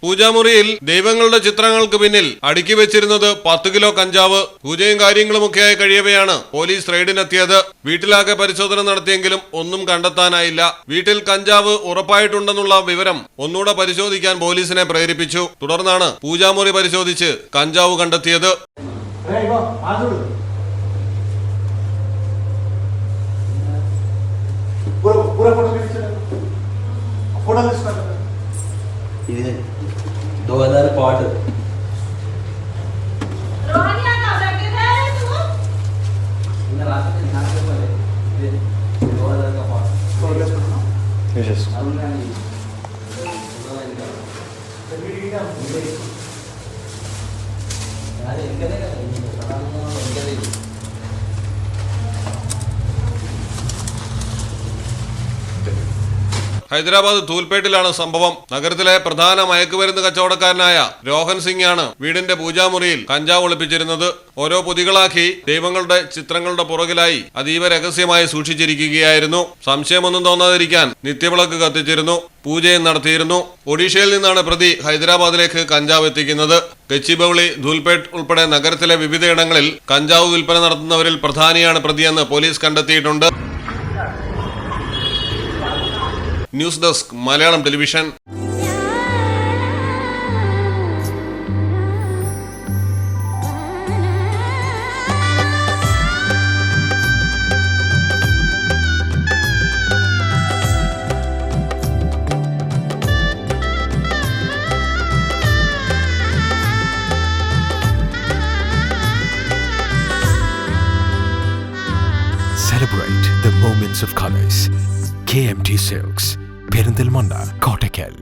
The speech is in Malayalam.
പൂജാമുറിയിൽ ദൈവങ്ങളുടെ ചിത്രങ്ങൾക്ക് പിന്നിൽ അടുക്കി വെച്ചിരുന്നത് 10 കിലോ കഞ്ചാവ്. പൂജയും കാര്യങ്ങളുമൊക്കെയായി കഴിയവെയാണ് പോലീസ് റെയ്ഡിനെത്തിയത്. വീട്ടിലാകെ പരിശോധന നടത്തിയെങ്കിലും ഒന്നും കണ്ടെത്താനായില്ല. വീട്ടിൽ കഞ്ചാവ് ഉറപ്പായിട്ടുണ്ടെന്നുള്ള വിവരം ഒന്നുകൂടെ പരിശോധിക്കാൻ പോലീസിനെ പ്രേരിപ്പിച്ചു. തുടർന്നാണ് പൂജാമുറി പരിശോധിച്ച് കഞ്ചാവ് കണ്ടെത്തിയത്. ये 2005 ഹൈദരാബാദ് ധൂൽപേട്ടിലാണ് സംഭവം. നഗരത്തിലെ പ്രധാന മയക്കുമരുന്ന് കച്ചവടക്കാരനായ രോഹൻ സിംഗ് ആണ് വീടിന്റെ പൂജാമുറിയിൽ കഞ്ചാവ് ഒളിപ്പിച്ചിരുന്നത്. ഓരോ പൊതികളാക്കി ദൈവങ്ങളുടെ ചിത്രങ്ങളുടെ പുറകിലായി അതീവ രഹസ്യമായി സൂക്ഷിച്ചിരിക്കുകയായിരുന്നു. സംശയമൊന്നും തോന്നാതിരിക്കാൻ നിത്യവിളക്ക് കത്തിച്ചിരുന്നു. പൂജയും നടത്തിയിരുന്നു. ഒഡീഷയിൽ നിന്നാണ് പ്രതി ഹൈദരാബാദിലേക്ക് കഞ്ചാവ് എത്തിക്കുന്നത്. ഗച്ചിബൌളി, ധൂൽപേട്ട് ഉൾപ്പെടെ നഗരത്തിലെ വിവിധയിടങ്ങളിൽ കഞ്ചാവ് വിൽപ്പന നടത്തുന്നവരിൽ പ്രധാനിയാണ് പ്രതിയെന്ന് പോലീസ് കണ്ടെത്തിയിട്ടുണ്ട്. News desk Malayalam television. Celebrate the moments of colors. KMT Silks, Perinthalmanna, Kottakkal.